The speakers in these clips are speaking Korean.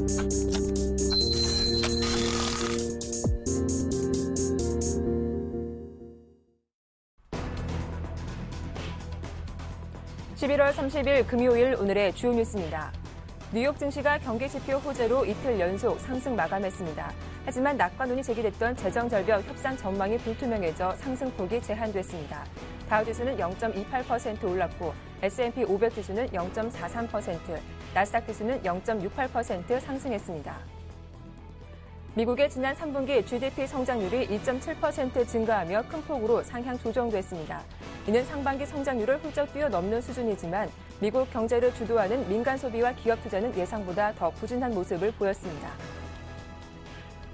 (11월 30일) 금요일 오늘의 주요 뉴스입니다. 뉴욕 증시가 경기 지표 호재로 이틀 연속 상승 마감했습니다. 하지만 낮과 논이 제기됐던 재정절벽 협상 전망이 불투명해져 상승폭이 제한됐습니다. 다우지수는 0.28% 올랐고 S&P 500 지수는 0.43%, 나스닥 지수는 0.68% 상승했습니다. 미국의 지난 3분기 GDP 성장률이 2.7% 증가하며 큰 폭으로 상향 조정됐습니다. 이는 상반기 성장률을 훌쩍 뛰어넘는 수준이지만 미국 경제를 주도하는 민간 소비와 기업 투자는 예상보다 더 부진한 모습을 보였습니다.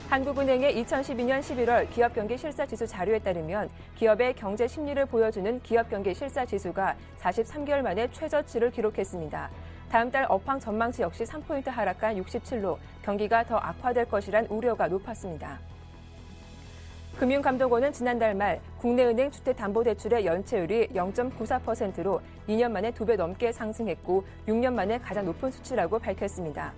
한국은행의 2012년 11월 기업경기 실사지수 자료에 따르면 기업의 경제 심리를 보여주는 기업경기 실사지수가 43개월 만에 최저치를 기록했습니다. 다음 달 업황 전망치 역시 3포인트 하락한 67로 경기가 더 악화될 것이란 우려가 높았습니다. 금융감독원은 지난달 말 국내은행 주택담보대출의 연체율이 0.94%로 2년 만에 2배 넘게 상승했고 6년 만에 가장 높은 수치라고 밝혔습니다.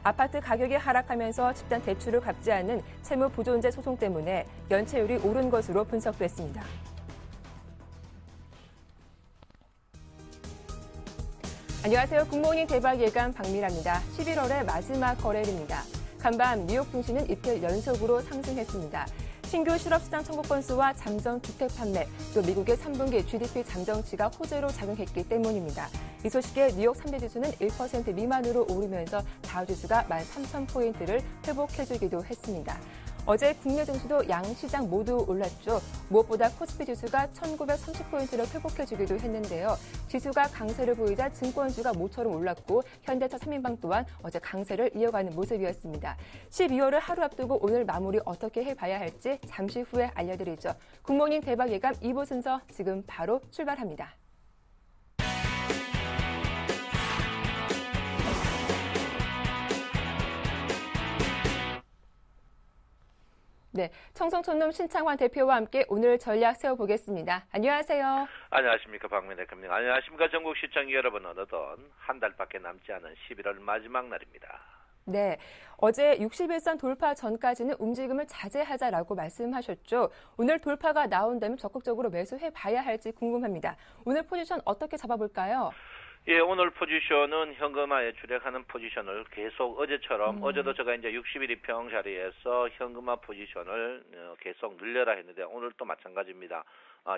아파트 가격이 하락하면서 집단 대출을 갚지 않은 채무 부존재 소송 때문에 연체율이 오른 것으로 분석됐습니다. 안녕하세요. 굿모닝 대박 예감 박미라입니다. 11월의 마지막 거래일입니다. 간밤 뉴욕 증시는 이틀 연속으로 상승했습니다. 신규 실업시장 청구 건수와 잠정 주택 판매, 또 미국의 3분기 GDP 잠정치가 호재로 작용했기 때문입니다. 이 소식에 뉴욕 3대 지수는 1% 미만으로 오르면서 다우지수가 13,000포인트를 회복해주기도 했습니다. 어제 국내 증시도 양시장 모두 올랐죠. 무엇보다 코스피 지수가 1930포인트를 회복해주기도 했는데요. 지수가 강세를 보이자 증권주가 모처럼 올랐고 현대차 3인방 또한 어제 강세를 이어가는 모습이었습니다. 12월을 하루 앞두고 오늘 마무리 어떻게 해봐야 할지 잠시 후에 알려드리죠. 굿모닝 대박 예감 2부 순서 지금 바로 출발합니다. 네, 청송촌놈 신창환 대표와 함께 오늘 전략 세워보겠습니다. 안녕하세요. 안녕하십니까, 박민혜 대표님. 안녕하십니까, 전국 시청자 여러분. 어느덧 한 달밖에 남지 않은 11월 마지막 날입니다. 네, 어제 61선 돌파 전까지는 움직임을 자제하자라고 말씀하셨죠. 오늘 돌파가 나온다면 적극적으로 매수해봐야 할지 궁금합니다. 오늘 포지션 어떻게 잡아볼까요? 예, 오늘 포지션은 현금화에 주력하는 포지션을 계속 어제처럼 어제도 제가 이제 61일평 자리에서 현금화 포지션을 계속 늘려라 했는데 오늘 또 마찬가지입니다.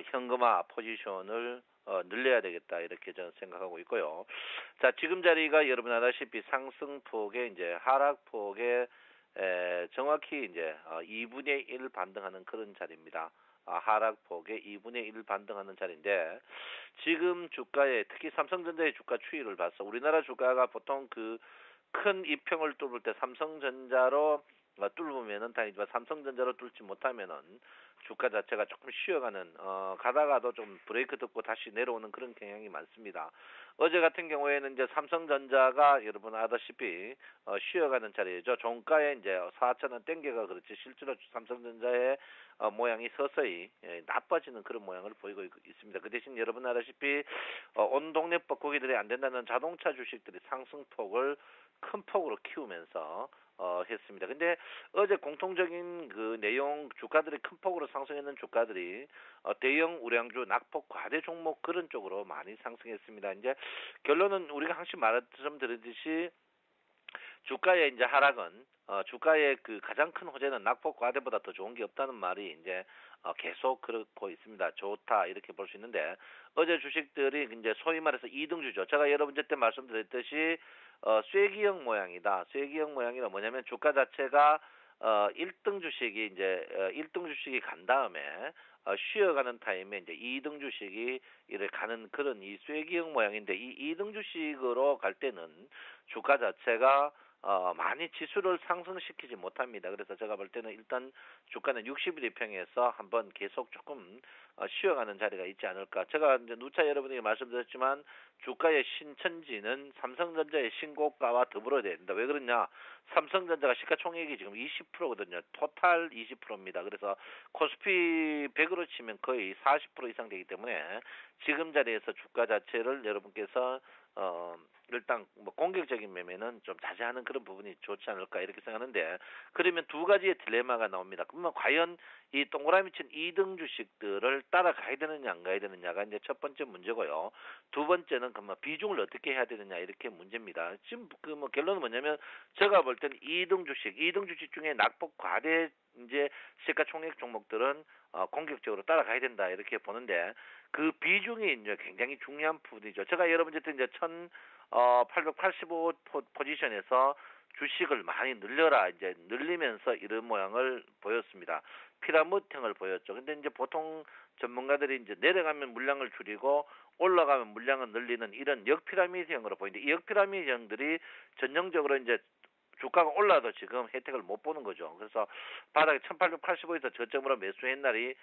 현금화 포지션을 늘려야 되겠다 이렇게 저는 생각하고 있고요. 자, 지금 자리가 여러분 아다시피 상승폭에 이제 하락폭에 정확히 이제 2분의 1 반등하는 그런 자리입니다. 하락폭에 2분의 1 반등하는 자리인데 지금 주가에 특히 삼성전자의 주가 추이를 봐서 우리나라 주가가 보통 그 큰 이평을 뚫을 때 삼성전자로 뚫으면은 다행이지만 삼성전자로 뚫지 못하면은 주가 자체가 조금 쉬어가는 가다가도 좀 브레이크 듣고 다시 내려오는 그런 경향이 많습니다. 어제 같은 경우에는 이제 삼성전자가 여러분 아다시피 쉬어가는 자리죠. 종가에 이제 4,000원 땡겨가 그렇지 실제로 삼성전자의 모양이 서서히 나빠지는 그런 모양을 보이고 있습니다. 그 대신 여러분 아다시피 온 동네 뻐꾸기들이 안 된다는 자동차 주식들이 상승폭을 큰 폭으로 키우면서 했습니다. 근데 어제 공통적인 그 내용 주가들이 큰 폭으로 상승했는 주가들이 대형 우량주 낙폭 과대 종목 그런 쪽으로 많이 상승했습니다. 이제 결론은 우리가 항상 말씀드렸듯이 주가의 이제 하락은 주가의 그 가장 큰 호재는 낙폭 과대보다 더 좋은 게 없다는 말이 이제 계속 그렇고 있습니다. 좋다 이렇게 볼 수 있는데 어제 주식들이 이제 소위 말해서 2등주죠. 제가 여러분 때 말씀드렸듯이 쐐기형 모양이다. 쐐기형 모양이라 뭐냐면 주가 자체가 1등 주식이 이제 1등 주식이 간 다음에 쉬어가는 타임에 이제 2등 주식이 이를 가는 그런 이 쐐기형 모양인데 이 2등 주식으로 갈 때는 주가 자체가 많이 지수를 상승시키지 못합니다. 그래서 제가 볼 때는 일단 주가는 61일평에서 한번 계속 조금 쉬어가는 자리가 있지 않을까. 제가 이제 누차 여러분에게 말씀드렸지만 주가의 신천지는 삼성전자의 신고가와 더불어야 된다. 왜 그러냐? 삼성전자가 시가총액이 지금 20%거든요. 토탈 20%입니다. 그래서 코스피 100으로 치면 거의 40% 이상 되기 때문에 지금 자리에서 주가 자체를 여러분께서 일단 뭐 공격적인 매매는 좀 자제하는 그런 부분이 좋지 않을까 이렇게 생각하는데 그러면 두 가지의 딜레마가 나옵니다. 그러면 과연 이 동그라미 친 2등 주식들을 따라가야 되느냐 안 가야 되느냐가 이제 첫 번째 문제고요. 두 번째는 그러면 비중을 어떻게 해야 되느냐 이렇게 문제입니다. 지금 그 뭐 결론은 뭐냐면 제가 볼 때는 2등 주식 중에 낙폭 과대 이제 시가총액 종목들은 공격적으로 따라가야 된다 이렇게 보는데 그 비중이 이제 굉장히 중요한 부분이죠. 제가 여러분한테 이제 885 포지션에서 주식을 많이 늘려라 이제 늘리면서 이런 모양을 보였습니다. 피라미드형을 보였죠. 근데 이제 보통 전문가들이 이제 내려가면 물량을 줄이고 올라가면 물량을 늘리는 이런 역피라미드형으로 보이는데 이 역피라미드형들이 전형적으로 이제 주가가 올라도 지금 혜택을 못 보는 거죠. 그래서 바닥에 1885에서 저점으로 매수한 날이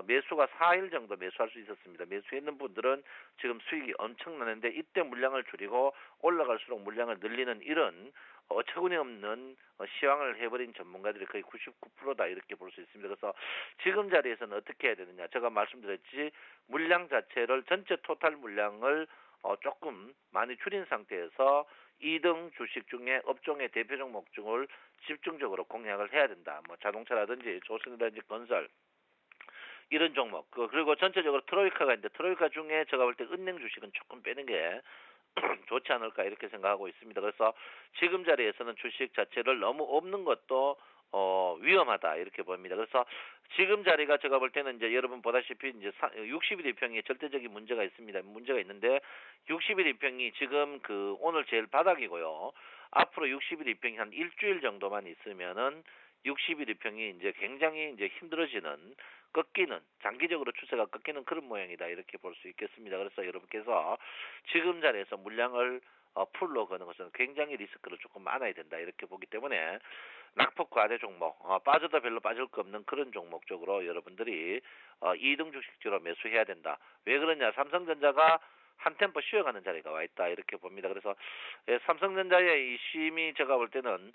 매수가 4일 정도 매수할 수 있었습니다. 매수했는 분들은 지금 수익이 엄청나는데 이때 물량을 줄이고 올라갈수록 물량을 늘리는 이런 어처구니 없는 시황을 해버린 전문가들이 거의 99%다 이렇게 볼 수 있습니다. 그래서 지금 자리에서는 어떻게 해야 되느냐. 제가 말씀드렸지 물량 자체를 전체 토탈 물량을 조금 많이 줄인 상태에서 2등 주식 중에 업종의 대표 종목 중을 집중적으로 공략을 해야 된다. 뭐 자동차라든지 조선이라든지 건설 이런 종목 그리고 전체적으로 트로이카가 있는데 트로이카 중에 제가 볼 때 은행 주식은 조금 빼는 게 좋지 않을까 이렇게 생각하고 있습니다. 그래서 지금 자리에서는 주식 자체를 너무 없는 것도 위험하다 이렇게 봅니다. 그래서 지금 자리가 제가 볼 때는 이제 여러분 보다시피 이제 60일 이평에 절대적인 문제가 있습니다. 문제가 있는데 60일 이평이 지금 그 오늘 제일 바닥이고요. 앞으로 60일 이평이 한 일주일 정도만 있으면은 60일 이평이 이제 굉장히 이제 힘들어지는 꺾이는 장기적으로 추세가 꺾이는 그런 모양이다 이렇게 볼 수 있겠습니다. 그래서 여러분께서 지금 자리에서 물량을 풀로 거는 것은 굉장히 리스크를 조금 많아야 된다 이렇게 보기 때문에 낙폭 과대 종목 빠져도 별로 빠질 거 없는 그런 종목 쪽으로 여러분들이 2등 주식주로 매수해야 된다. 왜 그러냐 삼성전자가 한 템포 쉬어가는 자리가 와 있다 이렇게 봅니다. 그래서 삼성전자의 이 쉼이 제가 볼 때는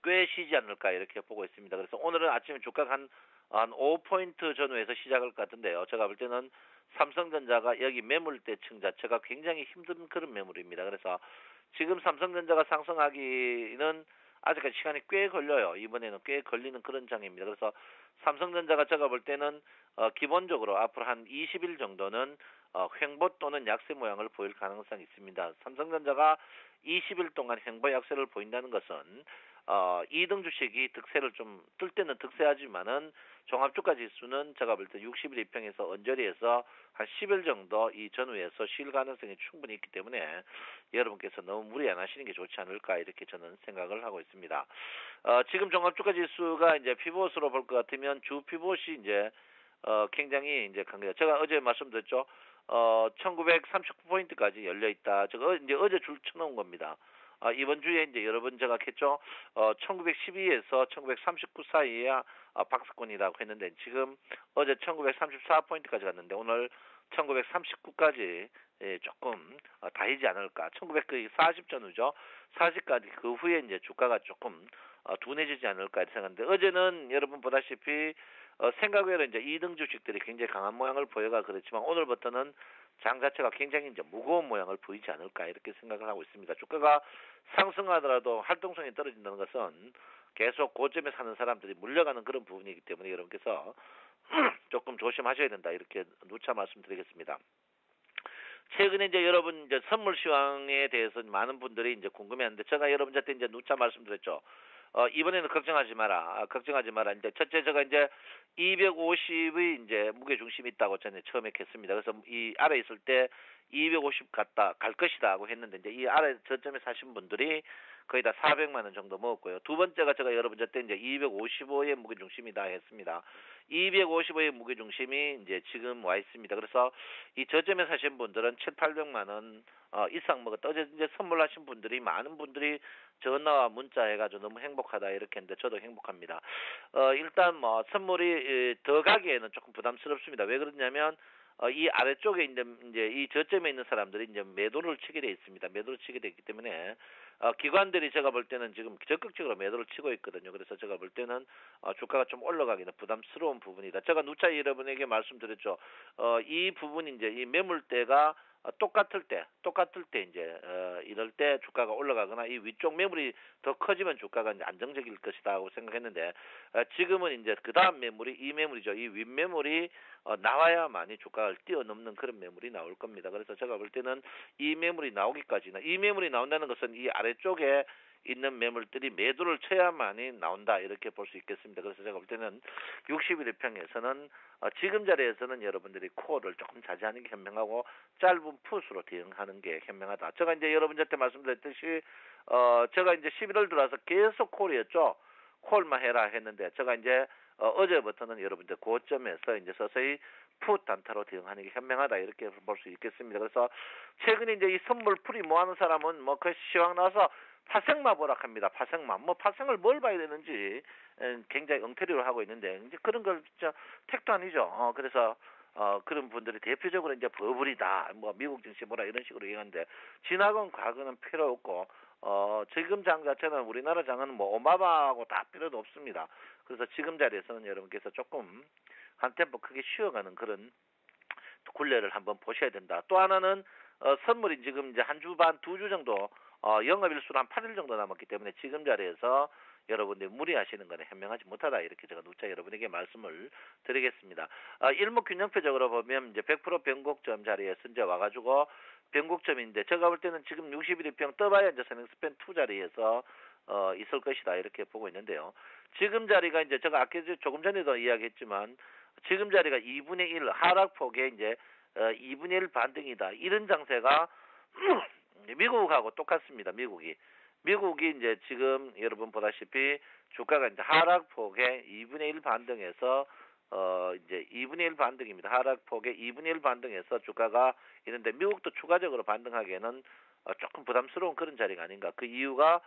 꽤 쉬지 않을까 이렇게 보고 있습니다. 그래서 오늘은 아침에 주가가 한 5포인트 전후에서 시작할 것 같은데요. 제가 볼 때는 삼성전자가 여기 매물대층 자체가 굉장히 힘든 그런 매물입니다. 그래서 지금 삼성전자가 상승하기는 아직까지 시간이 꽤 걸려요. 이번에는 꽤 걸리는 그런 장입니다. 그래서 삼성전자가 제가 볼 때는 기본적으로 앞으로 한 20일 정도는 횡보 또는 약세 모양을 보일 가능성이 있습니다. 삼성전자가 20일 동안 횡보 약세를 보인다는 것은 2등 주식이 득세를 좀 뜰 때는 득세하지만은 종합주가 지수는 제가 볼 때 60일 이평에서 언저리에서 한 10일 정도 이 전후에서 쉴 가능성이 충분히 있기 때문에 여러분께서 너무 무리 안 하시는 게 좋지 않을까 이렇게 저는 생각을 하고 있습니다. 지금 종합주가 지수가 이제 피봇으로 볼 것 같으면 주 피봇이 이제 굉장히 이제 강해요. 제가 어제 말씀드렸죠. 1939포인트까지 열려 있다. 제가 이제 어제 줄 쳐놓은 겁니다. 이번 주에 이제 여러분 제가 했죠. 1912에서 1939 사이에 박스권이라고 했는데 지금 어제 1934포인트까지 갔는데 오늘 1939까지 조금 다이지 않을까. 1940 전후죠. 40까지 그 후에 이제 주가가 조금 둔해지지 않을까 이렇게 생각하는데 어제는 여러분 보다시피 생각 외로 이제 2등 주식들이 굉장히 강한 모양을 보여가 그렇지만 오늘부터는 장 자체가 굉장히 이제 무거운 모양을 보이지 않을까 이렇게 생각을 하고 있습니다. 주가가 상승하더라도 활동성이 떨어진다는 것은 계속 고점에 사는 사람들이 물려가는 그런 부분이기 때문에 여러분께서 조금 조심하셔야 된다 이렇게 누차 말씀드리겠습니다. 최근에 이제 여러분 이제 선물 시황에 대해서 많은 분들이 이제 궁금해하는데 제가 여러분한테 이제 누차 말씀드렸죠. 이번에는 걱정하지 마라. 걱정하지 마라. 이제 첫째 제가 이제 250의 이제 무게 중심이 있다고 저는 처음에 했습니다. 그래서 이 아래 있을 때 250 갈 것이다고 했는데 이제 이 아래 저점에 사신 분들이 거의 다 400만 원 정도 먹었고요. 두 번째가 제가 여러분한테 이제 255의 무게 중심이다 했습니다. 255의 무게 중심이 이제 지금 와 있습니다. 그래서 이 저점에 사신 분들은 7, 800만 원 이상 먹었다. 어제 이제 선물하신 분들이 많은 분들이 전화와 문자 해가지고 너무 행복하다 이렇게 했는데 저도 행복합니다. 일단 뭐 선물이 더 가기에는 조금 부담스럽습니다. 왜 그러냐면 이 아래쪽에 이제 이 저점에 있는 사람들이 이제 매도를 치게 돼 있습니다. 매도를 치게 돼 있기 때문에 기관들이 제가 볼 때는 지금 적극적으로 매도를 치고 있거든요. 그래서 제가 볼 때는 주가가 좀 올라가기는 부담스러운 부분이다. 제가 누차 여러분에게 말씀드렸죠. 이 부분이 이제 이 매물대가 똑같을 때 이제 이럴 때 주가가 올라가거나 이 위쪽 매물이 더 커지면 주가가 이제 안정적일 것이다고 생각했는데 지금은 이제 그 다음 매물이 이 매물이죠. 이 윗매물이 나와야만이 주가를 뛰어넘는 그런 매물이 나올 겁니다. 그래서 제가 볼 때는 이 매물이 나오기까지는 이 매물이 나온다는 것은 이 아래쪽에 있는 매물들이 매도를 쳐야만이 나온다 이렇게 볼 수 있겠습니다. 그래서 제가 볼 때는 61평에서는 지금 자리에서는 여러분들이 콜을 조금 자제하는 게 현명하고 짧은 풋으로 대응하는 게 현명하다. 제가 이제 여러분들한테 말씀드렸듯이 제가 이제 11월 들어와서 계속 콜이었죠. 콜만 해라 했는데 제가 이제 어제부터는 여러분들 고점에서 이제 서서히 풋 단타로 대응하는 게 현명하다 이렇게 볼 수 있겠습니다. 그래서 최근에 이제 이 선물 풀이 모아놓은 사람은 뭐 그 시황 나서 파생마 보락합니다. 파생마. 뭐 파생을 뭘 봐야 되는지 굉장히 엉터리로 하고 있는데 이제 그런 걸 진짜 택도 아니죠. 그래서 그런 분들이 대표적으로 이제 버블이다. 뭐 미국 증시 뭐라 이런 식으로 얘기하는데 지나간 과거는 필요 없고 지금 장 자체는 우리나라 장은 뭐 오마바하고 다 필요도 없습니다. 그래서 지금 자리에서는 여러분께서 조금 한 템포 크게 쉬어가는 그런 굴레를 한번 보셔야 된다. 또 하나는 선물이 지금 이제 한 주 반, 2주 정도 영업일수로 한 8일 정도 남았기 때문에 지금 자리에서 여러분들이 무리하시는 것은 현명하지 못하다 이렇게 제가 누차 여러분에게 말씀을 드리겠습니다. 일목균형표적으로 보면 이제 100% 변곡점 자리에서 이제 와가지고 변곡점인데 제가 볼 때는 지금 61평 떠봐야 이제 선행스팬 2 자리에서 있을 것이다 이렇게 보고 있는데요. 지금 자리가 이제 제가 아까 조금 전에도 이야기했지만 지금 자리가 2분의 1 하락폭에 이제 2분의 1 반등이다 이런 장세가 미국하고 똑같습니다. 미국이 이제 지금 여러분 보다시피 주가가 이제 하락폭에 2분의 1 반등해서 이제 2분의 1 반등입니다. 하락폭에 2분의 1 반등해서 주가가 있는데 미국도 추가적으로 반등하기에는 조금 부담스러운 그런 자리가 아닌가. 그 이유가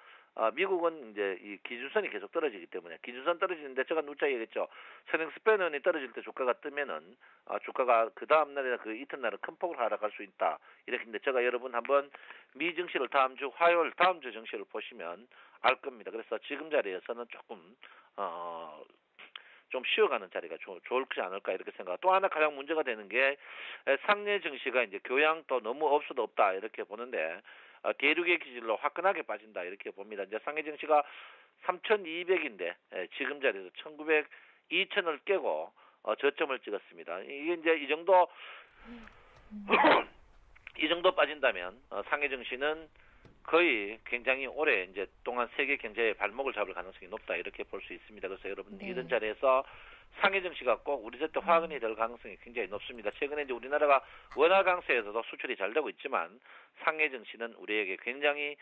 미국은 이제 이 기준선이 계속 떨어지기 때문에 기준선 떨어지는데 제가 누차 얘기했죠. 선행스팬원이 떨어질 때 주가가 뜨면은 주가가 그 다음 날이나 그 이튿날은 큰 폭으로 하락할 수 있다. 이렇게 근데 제가 여러분 한번 미 증시를 다음 주 화요일 다음 주 증시를 보시면 알 겁니다. 그래서 지금 자리에서는 조금 좀 쉬어가는 자리가 좋지 않을까 이렇게 생각. 또 하나 가장 문제가 되는 게 상내 증시가 이제 교양도 너무 없어도 없다 이렇게 보는데 대륙의 기질로 화끈하게 빠진다 이렇게 봅니다. 이제 상해 증시가 3,200인데 지금 자리에서 1,900, 2,000을 깨고 저점을 찍었습니다. 이게 이제 이 정도 이 정도 빠진다면 상해 증시는 거의 굉장히 오래 이제 동안 세계 경제의 발목을 잡을 가능성이 높다 이렇게 볼 수 있습니다. 그래서 여러분 이런 자리에서 상해 증시가 꼭 우리 곁에 화근이 될 가능성이 굉장히 높습니다. 최근에 이제 우리나라가 원화 강세에서도 수출이 잘 되고 있지만 상해 증시는 우리에게 굉장히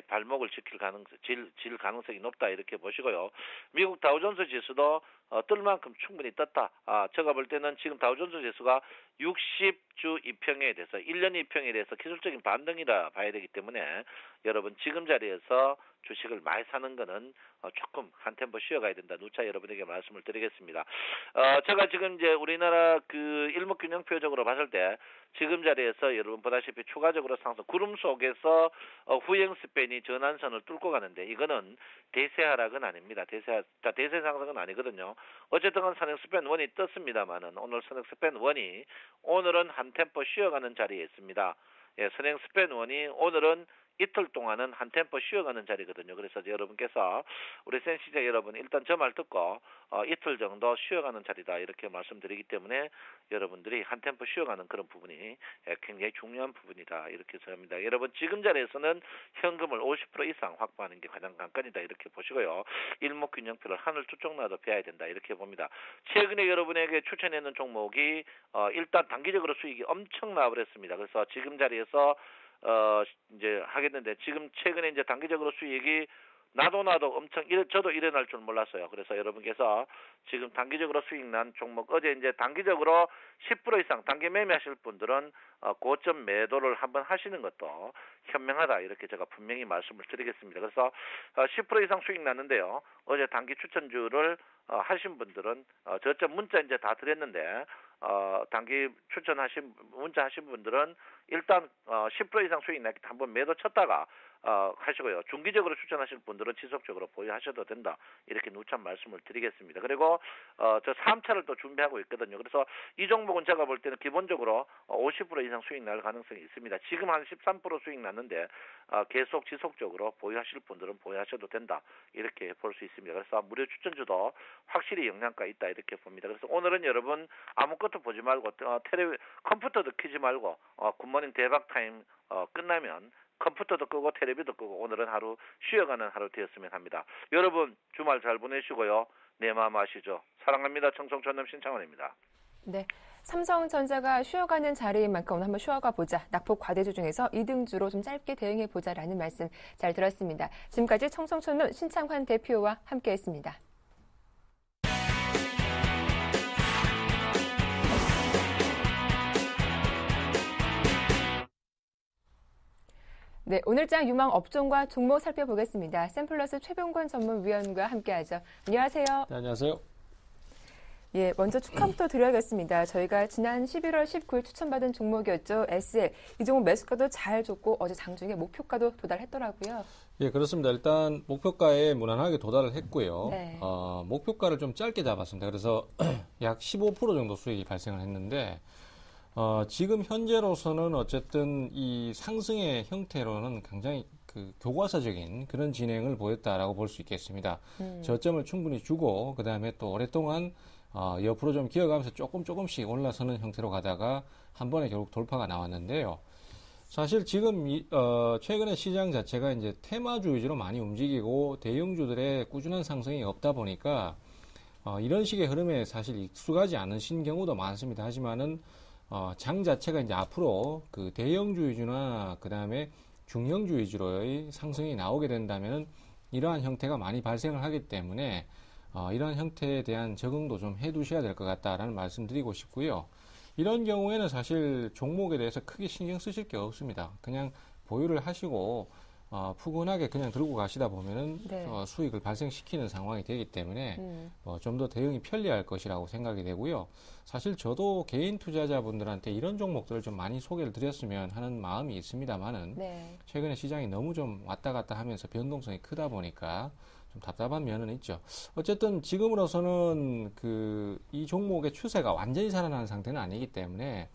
발목을 질 가능성이 높다 이렇게 보시고요. 미국 다우존스 지수도 뜰 만큼 충분히 떴다. 제가 볼 때는 지금 다우존스 지수가 60주 이평에 대해서 1년 이평에 대해서 기술적인 반등이라 봐야 되기 때문에 여러분 지금 자리에서 주식을 많이 사는 거는 조금 한 템포 쉬어가야 된다. 누차 여러분에게 말씀을 드리겠습니다. 제가 지금 이제 우리나라 그 일목균형표적으로 봤을 때 지금 자리에서 여러분 보다시피 추가적으로 상승 구름 속에서 후행 스팬이 전환선을 뚫고 가는데 이거는 대세 하락은 아닙니다. 대세 상승은 아니거든요. 어쨌든 선행 스팬 1이 떴습니다만은 오늘 선행 스팬 1이 오늘은 한 템포 쉬어가는 자리에 있습니다. 예, 선행 스팬 1이 오늘은 이틀 동안은 한 템포 쉬어가는 자리거든요. 그래서 여러분께서 우리 센시자 여러분 일단 저 말 듣고 이틀 정도 쉬어가는 자리다 이렇게 말씀드리기 때문에 여러분들이 한 템포 쉬어가는 그런 부분이 굉장히 중요한 부분이다 이렇게 생각합니다. 여러분 지금 자리에서는 현금을 50% 이상 확보하는 게 가장 관건이다 이렇게 보시고요. 일목균형표를 하늘 쭉 놔도 펴야 된다 이렇게 봅니다. 최근에 여러분에게 추천했는 종목이 일단 단기적으로 수익이 엄청 나버렸습니다. 그래서 지금 자리에서 이제 하겠는데 지금 최근에 이제 단기적으로 수익이 나도 엄청 저도 일어날 줄 몰랐어요. 그래서 여러분께서 지금 단기적으로 수익 난 종목 어제 이제 단기적으로 10% 이상 단기 매매하실 분들은 고점 매도를 한번 하시는 것도 현명하다 이렇게 제가 분명히 말씀을 드리겠습니다. 그래서 10% 이상 수익 났는데요. 어제 단기 추천주를 하신 분들은 저점 문자 이제 다 드렸는데 단기 문자 하신 분들은 일단 10% 이상 수익 났기 때문에 한번 매도 쳤다가 하시고요. 중기적으로 추천하실 분들은 지속적으로 보유하셔도 된다. 이렇게 누차 말씀을 드리겠습니다. 그리고 저 3차를 또 준비하고 있거든요. 그래서 이 종목은 제가 볼 때는 기본적으로 50% 이상 수익 날 가능성이 있습니다. 지금 한 13% 수익 났는데 계속 지속적으로 보유하실 분들은 보유하셔도 된다. 이렇게 볼 수 있습니다. 그래서 무료 추천주도 확실히 영향가 있다. 이렇게 봅니다. 그래서 오늘은 여러분 아무것도 보지 말고 컴퓨터도 켜지 말고 굿모닝 대박 타임 끝나면 컴퓨터도 끄고 텔레비도 끄고 오늘은 하루 쉬어가는 하루 되었으면 합니다. 여러분 주말 잘 보내시고요. 내 마음 아시죠? 사랑합니다. 청송전남 신창원입니다. 네. 삼성전자가 쉬어가는 자리인 만큼 오늘 한번 쉬어가 보자. 낙폭 과대주 중에서 2등주로 좀 짧게 대응해 보자라는 말씀 잘 들었습니다. 지금까지 청송촌론 신창환 대표와 함께했습니다. 네, 오늘장 유망 업종과 종목 살펴보겠습니다. 샘플러스 최병권 전문위원과 함께하죠. 안녕하세요. 네, 안녕하세요. 예, 먼저 축하부터 드려야겠습니다. 저희가 지난 11월 19일 추천받은 종목이었죠. SL. 이 종목 매수가도 잘 줬고 어제 장중에 목표가도 도달했더라고요. 예, 그렇습니다. 일단 목표가에 무난하게 도달을 했고요. 네. 목표가를 좀 짧게 잡았습니다. 그래서 약 15% 정도 수익이 발생을 했는데 지금 현재로서는 어쨌든 이 상승의 형태로는 굉장히 교과서적인 그런 진행을 보였다라고 볼 수 있겠습니다. 저점을 충분히 주고 그 다음에 또 오랫동안 옆으로 좀 기어가면서 조금씩 올라서는 형태로 가다가 한 번에 결국 돌파가 나왔는데요. 사실 지금 최근에 시장 자체가 이제 테마주 위주로 많이 움직이고 대형주들의 꾸준한 상승이 없다 보니까 이런 식의 흐름에 사실 익숙하지 않으신 경우도 많습니다. 하지만은 장 자체가 이제 앞으로 그 대형주 위주나 그 다음에 중형주 위주로의 상승이 나오게 된다면 이러한 형태가 많이 발생을 하기 때문에 이러한 형태에 대한 적응도 좀 해두셔야 될 것 같다라는 말씀 드리고 싶고요. 이런 경우에는 사실 종목에 대해서 크게 신경 쓰실 게 없습니다. 그냥 보유를 하시고 푸근하게 그냥 들고 가시다 보면은 네. 수익을 발생시키는 상황이 되기 때문에 좀 더 대응이 편리할 것이라고 생각이 되고요. 사실 저도 개인 투자자분들한테 이런 종목들을 좀 많이 소개를 드렸으면 하는 마음이 있습니다만은 네. 최근에 시장이 너무 좀 왔다 갔다 하면서 변동성이 크다 보니까 좀 답답한 면은 있죠. 어쨌든 지금으로서는 이 종목의 추세가 완전히 살아나는 상태는 아니기 때문에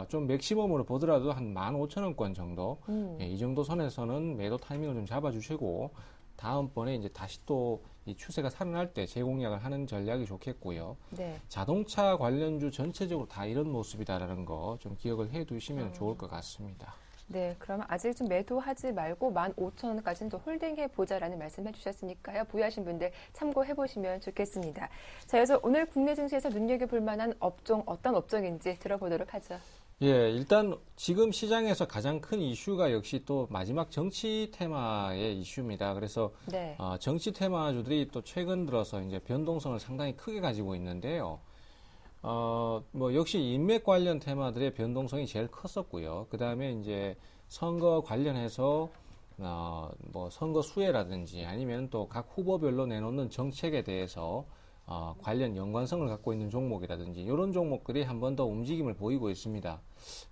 좀 맥시멈으로 보더라도 한 15,000원권 정도, 예, 이 정도 선에서는 매도 타이밍을 좀 잡아주시고, 다음번에 이제 다시 또 이 추세가 살아날 때 재공략을 하는 전략이 좋겠고요. 네. 자동차 관련주 전체적으로 다 이런 모습이다라는 거 좀 기억을 해 두시면 좋을 것 같습니다. 네, 그러면 아직 좀 매도하지 말고 15,000원까지는 또 홀딩해 보자라는 말씀해 주셨으니까요. 보유하신 분들 참고해 보시면 좋겠습니다. 자, 그래서 오늘 국내 증시에서 눈여겨볼 만한 업종 어떤 업종인지 들어보도록 하죠. 예, 일단 지금 시장에서 가장 큰 이슈가 역시 또 마지막 정치 테마의 이슈입니다. 그래서 네. 정치 테마주들이 또 최근 들어서 이제 변동성을 상당히 크게 가지고 있는데요. 역시 인맥 관련 테마들의 변동성이 제일 컸었고요. 그 다음에 이제 선거 관련해서, 선거 수혜라든지 아니면 또 각 후보별로 내놓는 정책에 대해서, 관련 연관성을 갖고 있는 종목이라든지 이런 종목들이 한 번 더 움직임을 보이고 있습니다.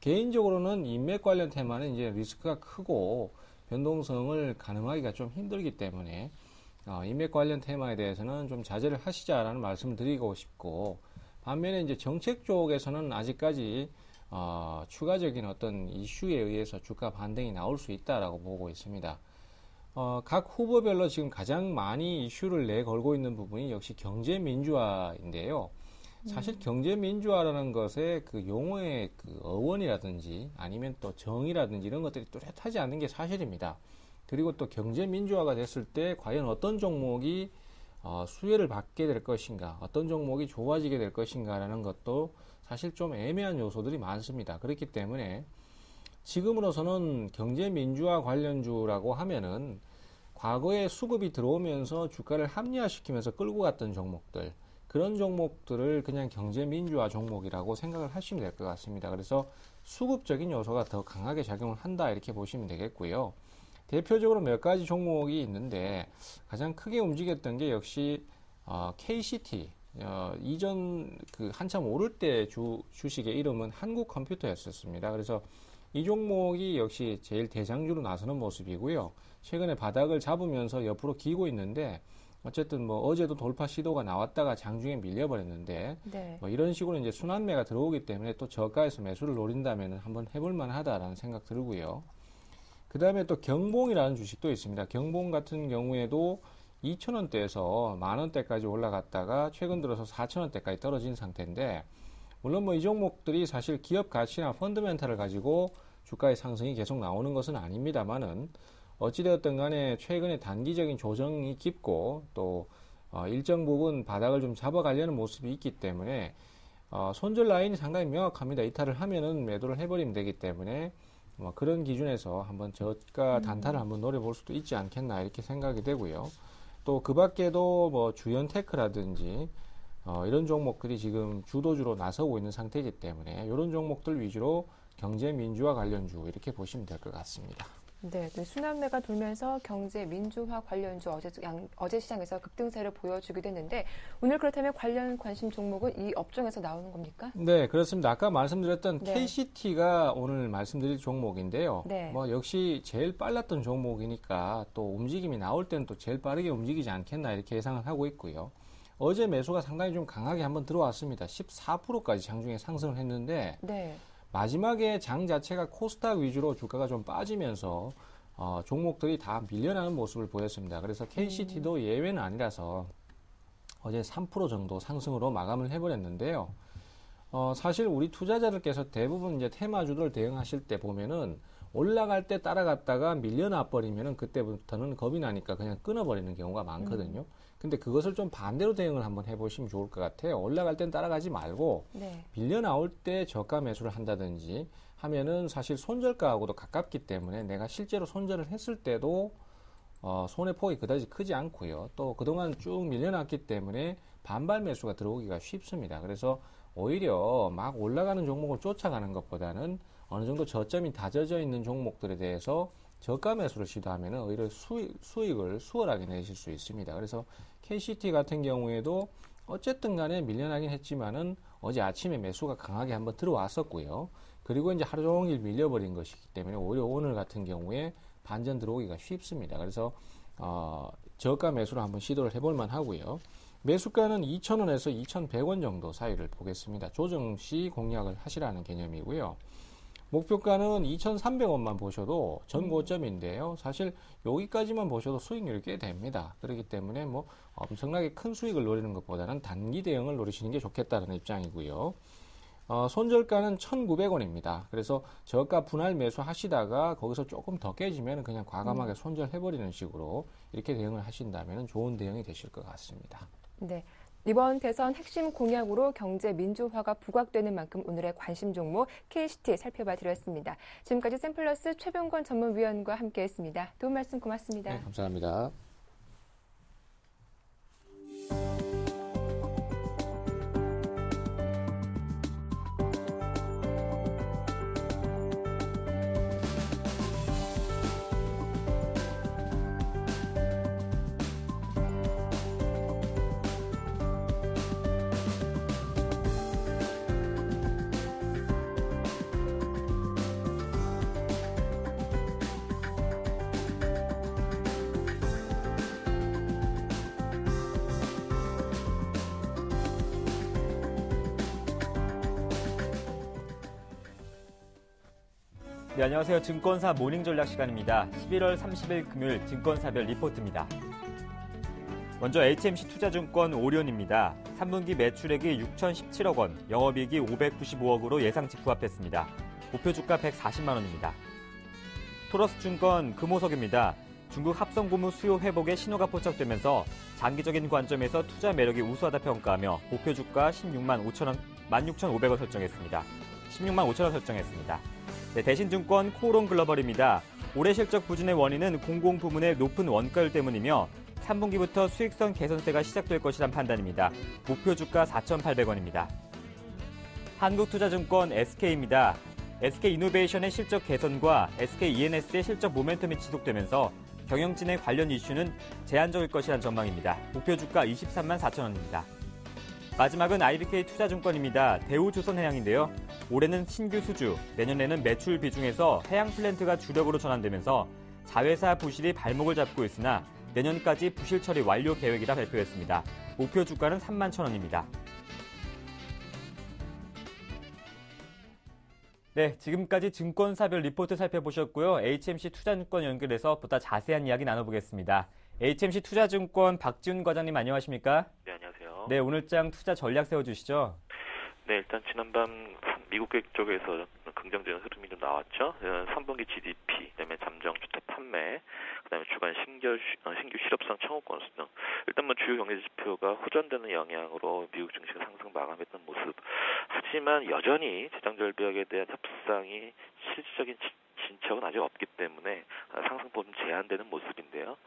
개인적으로는 인맥 관련 테마는 이제 리스크가 크고 변동성을 가늠하기가 좀 힘들기 때문에, 인맥 관련 테마에 대해서는 좀 자제를 하시자라는 말씀을 드리고 싶고, 반면에 이제 정책 쪽에서는 아직까지 추가적인 어떤 이슈에 의해서 주가 반등이 나올 수 있다라고 보고 있습니다. 각 후보별로 지금 가장 많이 이슈를 내걸고 있는 부분이 역시 경제민주화인데요. 사실 경제민주화라는 것의 그 용어의 그 어원이라든지 아니면 또 정의라든지 이런 것들이 뚜렷하지 않은 게 사실입니다. 그리고 또 경제민주화가 됐을 때 과연 어떤 종목이 수혜를 받게 될 것인가, 어떤 종목이 좋아지게 될 것인가라는 것도 사실 좀 애매한 요소들이 많습니다. 그렇기 때문에 지금으로서는 경제민주화 관련주라고 하면은 과거에 수급이 들어오면서 주가를 합리화시키면서 끌고 갔던 종목들, 그런 종목들을 그냥 경제민주화 종목이라고 생각을 하시면 될 것 같습니다. 그래서 수급적인 요소가 더 강하게 작용을 한다 이렇게 보시면 되겠고요. 대표적으로 몇 가지 종목이 있는데 가장 크게 움직였던 게 역시 KCT, 이전 한참 오를 때 주식의 이름은 한국컴퓨터였었습니다. 그래서 이 종목이 역시 제일 대장주로 나서는 모습이고요. 최근에 바닥을 잡으면서 옆으로 기고 있는데 어쨌든 뭐 어제도 돌파 시도가 나왔다가 장중에 밀려버렸는데 네. 뭐 이런 식으로 이제 순환매가 들어오기 때문에 또 저가에서 매수를 노린다면 한번 해볼 만하다라는 생각 들고요. 그 다음에 또 경봉이라는 주식도 있습니다. 경봉 같은 경우에도 2,000원대에서 만원대까지 올라갔다가 최근 들어서 4,000원대까지 떨어진 상태인데 물론 뭐 이 종목들이 사실 기업 가치나 펀드멘탈을 가지고 주가의 상승이 계속 나오는 것은 아닙니다만은 어찌되었든 간에 최근에 단기적인 조정이 깊고 또 일정 부분 바닥을 좀 잡아가려는 모습이 있기 때문에 손절 라인이 상당히 명확합니다. 이탈을 하면은 매도를 해버리면 되기 때문에 뭐 그런 기준에서 한번 저가 단타를 한번 노려볼 수도 있지 않겠나 이렇게 생각이 되고요. 또 그 밖에도 뭐 주연테크라든지 이런 종목들이 지금 주도주로 나서고 있는 상태이기 때문에 이런 종목들 위주로 경제 민주화 관련주 이렇게 보시면 될 것 같습니다. 네, 순환매가 돌면서 경제 민주화 관련주 어제 시장에서 급등세를 보여주기도 했는데 오늘 그렇다면 관련 관심 종목은 이 업종에서 나오는 겁니까? 네, 그렇습니다. 아까 말씀드렸던 네. KCT가 오늘 말씀드릴 종목인데요. 네. 뭐 역시 제일 빨랐던 종목이니까 또 움직임이 나올 때는 또 제일 빠르게 움직이지 않겠나 이렇게 예상을 하고 있고요. 어제 매수가 상당히 좀 강하게 한번 들어왔습니다. 14%까지 장중에 상승을 했는데 네. 마지막에 장 자체가 코스닥 위주로 주가가 좀 빠지면서 종목들이 다 밀려나는 모습을 보였습니다. 그래서 KCT도 예외는 아니라서 어제 3% 정도 상승으로 마감을 해버렸는데요. 사실 우리 투자자들께서 대부분 이제 테마주들 대응하실 때 보면은 올라갈 때 따라갔다가 밀려나 버리면은 그때부터는 겁이 나니까 그냥 끊어버리는 경우가 많거든요. 근데 그것을 좀 반대로 대응을 한번 해보시면 좋을 것 같아요. 올라갈 땐 따라가지 말고 네. 밀려 나올 때 저가 매수를 한다든지 하면은 사실 손절가하고도 가깝기 때문에 내가 실제로 손절을 했을 때도 손해폭이 그다지 크지 않고요. 또 그동안 쭉 밀려났기 때문에 반발 매수가 들어오기가 쉽습니다. 그래서 오히려 막 올라가는 종목을 쫓아가는 것보다는 어느 정도 저점이 다져져 있는 종목들에 대해서 저가 매수를 시도하면 오히려 수익을 수월하게 내실 수 있습니다. 그래서 KCT 같은 경우에도 어쨌든 간에 밀려나긴 했지만은 어제 아침에 매수가 강하게 한번 들어왔었고요. 그리고 이제 하루 종일 밀려버린 것이기 때문에 오히려 오늘 같은 경우에 반전 들어오기가 쉽습니다. 그래서 저가 매수를 한번 시도를 해볼 만하고요. 매수가는 2,000원에서 2,100원 정도 사이를 보겠습니다. 조정 시 공략을 하시라는 개념이고요. 목표가는 2,300원만 보셔도 전 고점인데요. 사실 여기까지만 보셔도 수익률이 꽤 됩니다. 그렇기 때문에 뭐 엄청나게 큰 수익을 노리는 것보다는 단기 대응을 노리시는 게 좋겠다는 입장이고요. 손절가는 1,900원입니다. 그래서 저가 분할 매수 하시다가 거기서 조금 더 깨지면 그냥 과감하게 손절해버리는 식으로 이렇게 대응을 하신다면 좋은 대응이 되실 것 같습니다. 네. 이번 대선 핵심 공약으로 경제 민주화가 부각되는 만큼 오늘의 관심 종목 KCT 살펴봐 드렸습니다. 지금까지 샘플러스 최병권 전문위원과 함께했습니다. 도움 말씀 고맙습니다. 네, 감사합니다. 네, 안녕하세요. 증권사 모닝 전략 시간입니다. 11월 30일 금요일 증권사별 리포트입니다. 먼저 HMC 투자증권 오리온입니다. 3분기 매출액이 6,017억 원, 영업이익이 595억으로 예상치 부합했습니다. 목표 주가 140만 원입니다. 토러스증권 금호석입니다. 중국 합성고무 수요 회복에 신호가 포착되면서 장기적인 관점에서 투자 매력이 우수하다 평가하며 목표 주가 16,500원 설정했습니다. 16만 5천 원 설정했습니다. 네, 대신증권 코오롱 글로벌입니다. 올해 실적 부진의 원인은 공공 부문의 높은 원가율 때문이며 3분기부터 수익성 개선세가 시작될 것이란 판단입니다. 목표 주가 4,800원입니다. 한국투자증권 SK입니다. SK이노베이션의 실적 개선과 SKENS의 실적 모멘텀이 지속되면서 경영진의 관련 이슈는 제한적일 것이란 전망입니다. 목표 주가 23만 4천 원입니다. 마지막은 IBK 투자증권입니다. 대우조선해양인데요. 올해는 신규 수주, 내년에는 매출 비중에서 해양 플랜트가 주력으로 전환되면서 자회사 부실이 발목을 잡고 있으나 내년까지 부실 처리 완료 계획이라 발표했습니다. 목표 주가는 31,000원입니다. 네, 지금까지 증권사별 리포트 살펴보셨고요. HMC 투자증권 연결해서 보다 자세한 이야기 나눠보겠습니다. HMC 투자증권 박지훈 과장님 안녕하십니까? 네, 안녕하세요. 네, 오늘장 투자 전략 세워주시죠. 네, 일단 지난밤 미국 쪽에서 긍정적인 흐름이 좀 나왔죠. 3분기 GDP, 그다음에 잠정 주택 판매, 그다음에 주간 신규 실업성 청구 건수 등 일단 뭐 주요 경제 지표가 호전되는 영향으로 미국 증시가 상승 마감했던 모습. 하지만 여전히 재정 절벽에 대한 협상이 실질적인 진척은 아직 없기 때문에 상승폭은 제한되는 모습인데요.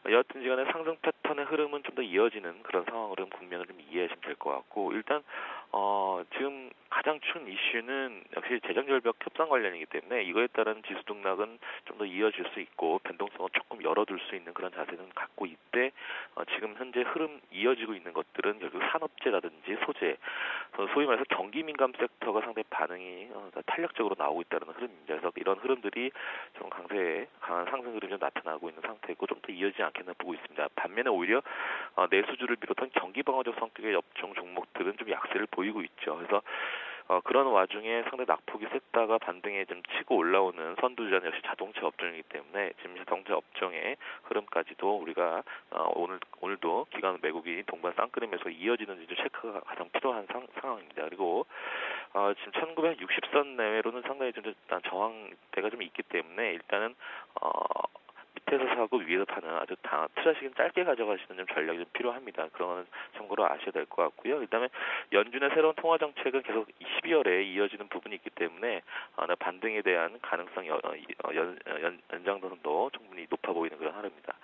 여하튼지간에 상승 패턴의 흐름은 좀 더 이어지는 그런 상황으로 국면을 좀 이해하시면 될 것 같고, 일단 지금 가장 큰 이슈는 역시 재정절벽 협상 관련이기 때문에 이거에 따른 지수 등락은 좀 더 이어질 수 있고 변동성을 조금 열어둘 수 있는 그런 자세는 갖고 있대. 지금 현재 흐름 이어지고 있는 것들은 결국 산업재라든지 소재, 소위 말해서 경기 민감 섹터가 상당히 반응이 탄력적으로 나오고 있다는 흐름입니다. 그래서 이런 흐름들이 좀 강한 상승 흐름이 좀 나타나고 있는 상태이고 좀 더 이어지지 않겠나 보고 있습니다. 반면에 오히려 내수주를 비롯한 경기 방어적 성격의 업종 종목들은 좀 약세를 보이고 있죠. 그래서 그런 와중에 상당히 낙폭이 셌다가 반등에 좀 치고 올라오는 선두주자는 역시 자동차 업종이기 때문에 지금 자동차 업종의 흐름까지도 우리가 오늘도 기관 매국이 동반 쌍끌음에서 이어지는지 좀 체크가 가장 필요한 상황입니다. 그리고 지금 1960선 내외로는 상당히 좀 저항대가 좀 있기 때문에 일단은 밑에서 사고 위에서 파는 아주 투자시기는 짧게 가져가시는 좀 전략이 좀 필요합니다. 그런 거는 참고로 아셔야 될 것 같고요. 그다음에 연준의 새로운 통화 정책은 계속 12월에 이어지는 부분이 있기 때문에 반등에 대한 가능성 연장선도 충분히 높아 보이는 그런 하루입니다.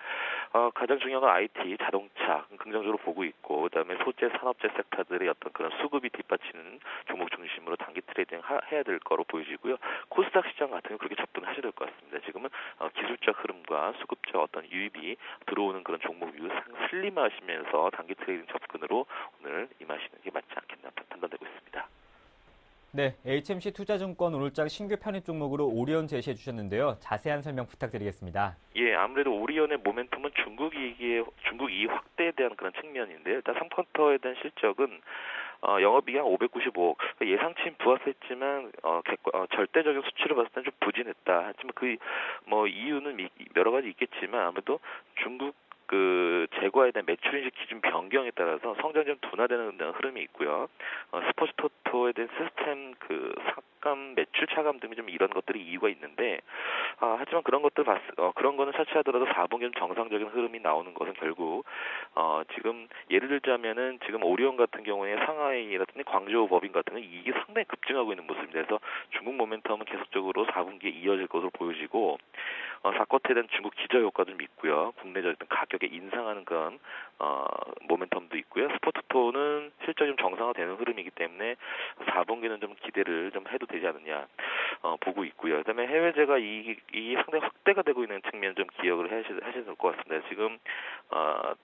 가장 중요한 건 IT, 자동차 긍정적으로 보고 있고, 그다음에 소재, 산업재 섹터들의 어떤 그런 수급이 뒷받치는 종목 중심으로 단기 트레이딩 해야 될 거로 보여지고요. 코스닥 시장 같은 경우 그렇게 접근하셔야 될 것 같습니다. 지금은 기술적 흐름과 수급적 어떤 유입이 들어오는 그런 종목 위로 슬림하시면서 단기 트레이딩 접근으로 오늘 임하시는 게 맞지 않겠나 판단되고 있습니다. 네, HMC 투자증권 오늘장 신규 편입 종목으로 오리온 제시해 주셨는데요. 자세한 설명 부탁드리겠습니다. 예, 아무래도 오리온의 모멘텀은 중국 이익 확대에 대한 그런 측면인데요. 일단 3쿼터에 대한 실적은 영업이익이 한 595억, 예상치는 부합했지만 절대적인 수치로 봤을 때는 좀 부진했다. 하지만 그 이유는 여러 가지 있겠지만 아무래도 중국 재고에 대한 매출인식 기준 변경에 따라서 성장이 좀 둔화되는 흐름이 있고요. 스포츠 토토에 대한 시스템 삭감, 매출 차감 등 좀 이런 것들이 이유가 있는데, 하지만 그런 거는 차치하더라도 4분기 정상적인 흐름이 나오는 것은 결국 지금 예를 들자면은 지금 오리온 같은 경우에 상하이라든지 광저우 법인 같은 건 이익이 상당히 급증하고 있는 모습입니다. 그래서 중국 모멘텀은 계속적으로 4분기에 이어질 것으로 보여지고, 4쿼터에 대한 중국 기저 효과도 좀 있고요. 국내적 가격에 인상하는 그런 모멘텀도 있고요. 스포츠토는 실적이 좀 정상화되는 흐름이기 때문에 4분기는 좀 기대를 좀 해도 되지 않느냐 보고 있고요. 그다음에 해외재가 이익이 상당히 확대가 되고 있는 측면 좀 기억을 하셔야 될 것 같습니다. 지금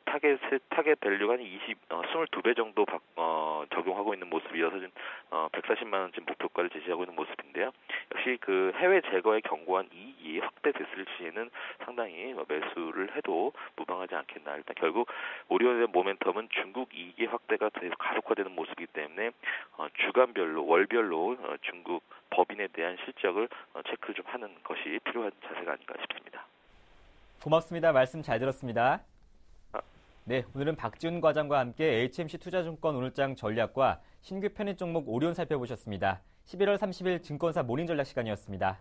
타겟 밸류가 한 22배 정도 적용하고 있는 모습이어서 지금 140만 원 지금 목표가를 제시하고 있는 모습인데요. 역시 그 해외 재거의 견고한 이익이 확대됐을 시에는 상당히 매수를 해도 무방하지 않겠나. 일단 결국 오리온의 모멘텀은 중국 이익의 확대가 계속 가속화되는 모습이기 때문에 주간별로 월별로 중국 법인에 대한 실적을 체크를 좀 하는 것이 필요한 자세가 아닌가 싶습니다. 고맙습니다. 말씀 잘 들었습니다. 네, 오늘은 박지훈 과장과 함께 HMC 투자증권 오늘장 전략과 신규 편입 종목 오리온 살펴보셨습니다. 11월 30일 증권사 모닝 전략 시간이었습니다.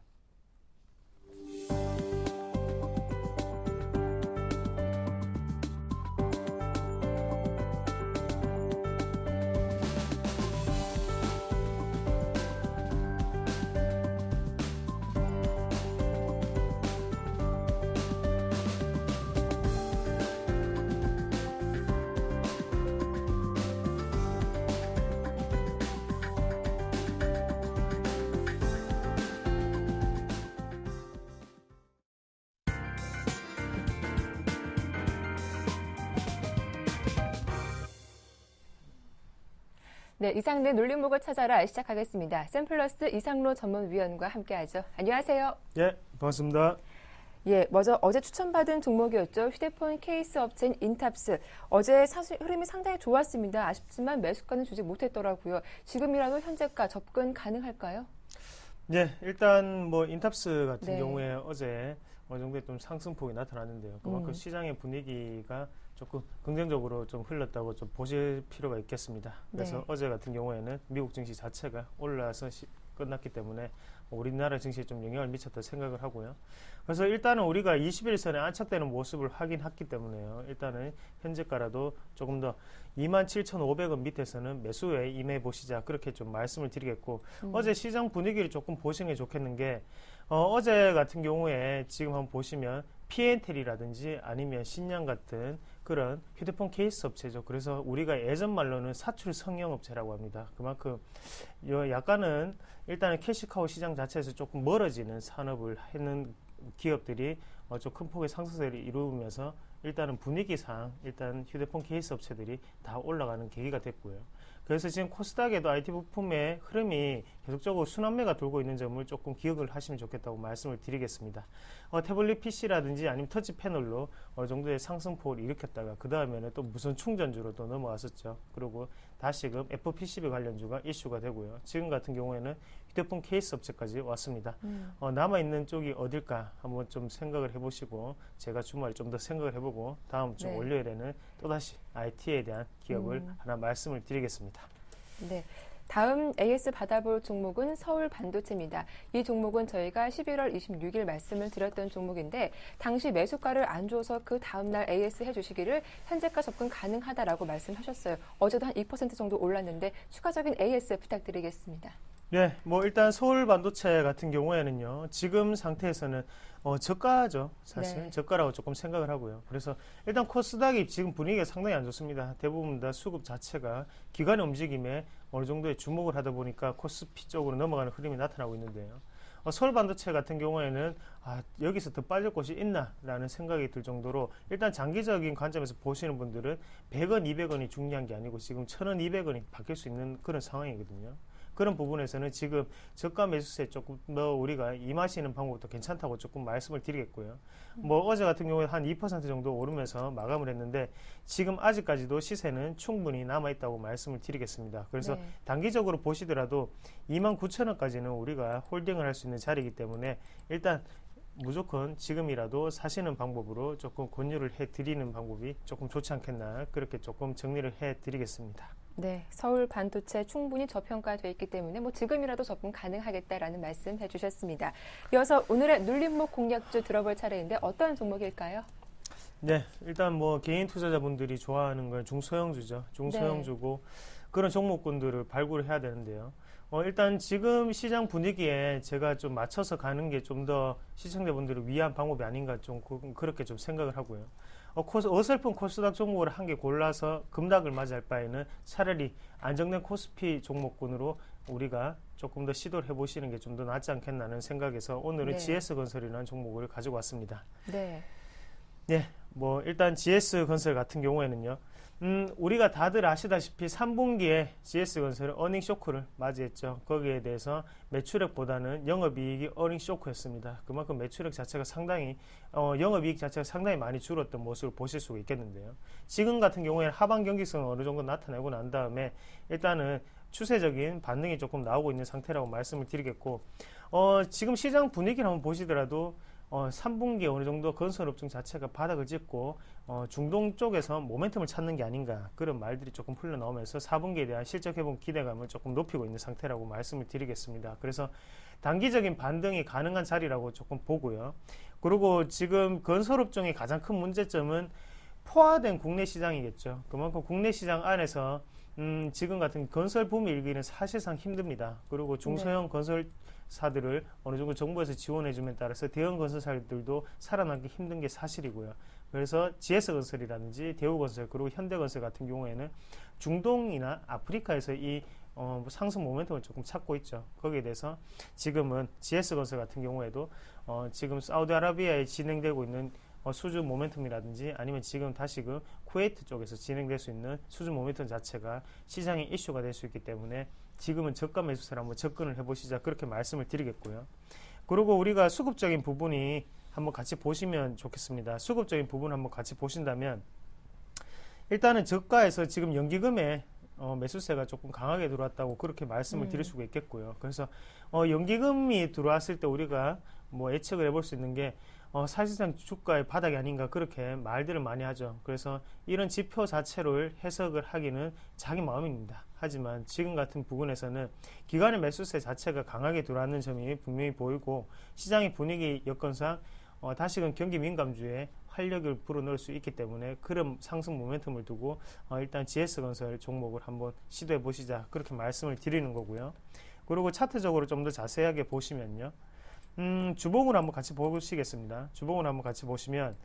네, 이상래 놀림목을 찾아라 시작하겠습니다. 샘플러스 이상로 전문위원과 함께하죠. 안녕하세요. 예, 반갑습니다. 예, 먼저 어제 추천받은 종목이었죠. 휴대폰 케이스 업체인 인탑스. 어제 사실 흐름이 상당히 좋았습니다. 아쉽지만 매수가는 주지 못했더라고요. 지금이라도 현재가 접근 가능할까요? 예, 일단 뭐 인탑스 같은 네. 경우에 어제 어느 정도의 좀 상승폭이 나타났는데요. 그만큼 시장의 분위기가 조금 긍정적으로 좀 흘렀다고 좀 보실 필요가 있겠습니다. 그래서 네. 어제 같은 경우에는 미국 증시 자체가 올라서 끝났기 때문에 우리나라 증시에 좀 영향을 미쳤다 생각을 하고요. 그래서 일단은 우리가 21선에 안착되는 모습을 확인했기 때문에요. 일단은 현재가라도 조금 더 27,500원 밑에서는 매수에 임해 보시자 그렇게 좀 말씀을 드리겠고 어제 시장 분위기를 조금 보시는 게 좋겠는 게 어제 같은 경우에 지금 한번 보시면 P&L이라든지 아니면 신양 같은 그런 휴대폰 케이스 업체죠. 그래서 우리가 예전 말로는 사출 성형 업체라고 합니다. 그만큼 약간은 일단은 캐시카우 시장 자체에서 조금 멀어지는 산업을 하는 기업들이 좀 큰 폭의 상승세를 이루면서 일단은 분위기상 일단 휴대폰 케이스 업체들이 다 올라가는 계기가 됐고요. 그래서 지금 코스닥에도 IT 부품의 흐름이 계속적으로 순환매가 돌고 있는 점을 조금 기억을 하시면 좋겠다고 말씀을 드리겠습니다. 태블릿 PC라든지 아니면 터치 패널로 어느 정도의 상승폭을 일으켰다가 그 다음에는 또 무선 충전주로 또 넘어왔었죠. 그리고 다시금 FPCB 관련주가 이슈가 되고요. 지금 같은 경우에는 휴대폰 케이스 업체까지 왔습니다. 남아있는 쪽이 어딜까 한번 좀 생각을 해보시고 제가 주말에 좀 더 생각을 해보고 다음 주 네. 월요일에는 또다시 IT에 대한 기업을 하나 말씀을 드리겠습니다. 네. 다음 AS 받아볼 종목은 서울 반도체입니다. 이 종목은 저희가 11월 26일 말씀을 드렸던 종목인데 당시 매수가를 안 줘서 그 다음날 AS 해주시기를 현재가 접근 가능하다라고 말씀하셨어요. 어제도 한 2% 정도 올랐는데 추가적인 AS 부탁드리겠습니다. 네, 뭐 일단 서울 반도체 같은 경우에는요. 지금 상태에서는 저가죠. 사실 네. 저가라고 조금 생각을 하고요. 그래서 일단 코스닥이 지금 분위기가 상당히 안 좋습니다. 대부분 다 수급 자체가 기관의 움직임에 어느 정도의 주목을 하다 보니까 코스피 쪽으로 넘어가는 흐름이 나타나고 있는데요. 서울 반도체 같은 경우에는 여기서 더 빠질 곳이 있나라는 생각이 들 정도로 일단 장기적인 관점에서 보시는 분들은 100원, 200원이 중요한 게 아니고 지금 1,000원, 200원이 바뀔 수 있는 그런 상황이거든요. 그런 부분에서는 지금 저가 매수세 조금 더 우리가 임하시는 방법도 괜찮다고 조금 말씀을 드리겠고요. 뭐 어제 같은 경우에 한 2% 정도 오르면서 마감을 했는데 지금 아직까지도 시세는 충분히 남아있다고 말씀을 드리겠습니다. 그래서 네. 단기적으로 보시더라도 29,000원까지는 우리가 홀딩을 할 수 있는 자리이기 때문에 일단 무조건 지금이라도 사시는 방법으로 조금 권유를 해드리는 방법이 조금 좋지 않겠나 그렇게 조금 정리를 해드리겠습니다. 네, 서울 반도체 충분히 저평가되어 있기 때문에 지금이라도 접근 가능하겠다라는 말씀 해주셨습니다. 이어서 오늘의 눌림목 공략주 들어볼 차례인데 어떤 종목일까요? 네, 일단 뭐 개인 투자자분들이 좋아하는 건 중소형주죠. 중소형주고 그런 종목군들을 발굴을 해야 되는데요. 일단 지금 시장 분위기에 제가 좀 맞춰서 가는 게 좀 더 시청자분들을 위한 방법이 아닌가 좀 그렇게 좀 생각을 하고요. 어설픈 코스닥 종목을 한 개 골라서 급락을 맞이할 바에는 차라리 안정된 코스피 종목군으로 우리가 조금 더 시도를 해보시는 게 좀 더 낫지 않겠나는 생각에서 오늘은 네. GS건설이라는 종목을 가지고 왔습니다. 네. 네, 뭐 일단 GS건설 같은 경우에는요. 우리가 다들 아시다시피 3분기에 GS건설은 어닝 쇼크를 맞이했죠. 거기에 대해서 매출액보다는 영업이익이 어닝 쇼크였습니다. 그만큼 매출액 자체가 상당히 영업이익 자체가 상당히 많이 줄었던 모습을 보실 수가 있겠는데요. 지금 같은 경우에는 하반 경직성을 어느 정도 나타내고 난 다음에 일단은 추세적인 반등이 조금 나오고 있는 상태라고 말씀을 드리겠고 지금 시장 분위기를 한번 보시더라도 3분기에 어느 정도 건설업종 자체가 바닥을 짚고 중동 쪽에서 모멘텀을 찾는 게 아닌가 그런 말들이 조금 흘러나오면서 4분기에 대한 실적 회복 기대감을 조금 높이고 있는 상태라고 말씀을 드리겠습니다. 그래서 단기적인 반등이 가능한 자리라고 조금 보고요. 그리고 지금 건설업종의 가장 큰 문제점은 포화된 국내 시장이겠죠. 그만큼 국내 시장 안에서 지금 같은 건설 붐이 일기는 사실상 힘듭니다. 그리고 중소형 건설사들을 어느 정도 정부에서 지원해줌에 따라서 대형 건설사들도 살아남기 힘든 게 사실이고요. 그래서 GS건설이라든지 대우건설 그리고 현대건설 같은 경우에는 중동이나 아프리카에서 이 상승 모멘텀을 조금 찾고 있죠. 거기에 대해서 지금은 GS건설 같은 경우에도 지금 사우디아라비아에 진행되고 있는 수준 모멘텀이라든지 아니면 지금 다시 그 쿠웨이트 쪽에서 진행될 수 있는 수준 모멘텀 자체가 시장의 이슈가 될 수 있기 때문에 지금은 저가 매수세를 한번 접근을 해보시자 그렇게 말씀을 드리겠고요. 그리고 우리가 수급적인 부분이 한번 같이 보시면 좋겠습니다. 수급적인 부분 한번 같이 보신다면 일단은 저가에서 지금 연기금에 매수세가 조금 강하게 들어왔다고 그렇게 말씀을 드릴 수가 있겠고요. 그래서 연기금이 들어왔을 때 우리가 뭐 예측을 해볼 수 있는 게 사실상 주가의 바닥이 아닌가 그렇게 말들을 많이 하죠. 그래서 이런 지표 자체를 해석을 하기는 자기 마음입니다. 하지만 지금 같은 부분에서는 기관의 매수세 자체가 강하게 들어왔는 점이 분명히 보이고 시장의 분위기 여건상 다시금 경기 민감주에 활력을 불어넣을 수 있기 때문에 그런 상승 모멘텀을 두고 일단 GS건설 종목을 한번 시도해 보시자 그렇게 말씀을 드리는 거고요. 그리고 차트적으로 좀 더 자세하게 보시면요. 주봉을 한번 같이 보시겠습니다. 주봉을 한번 같이 보시면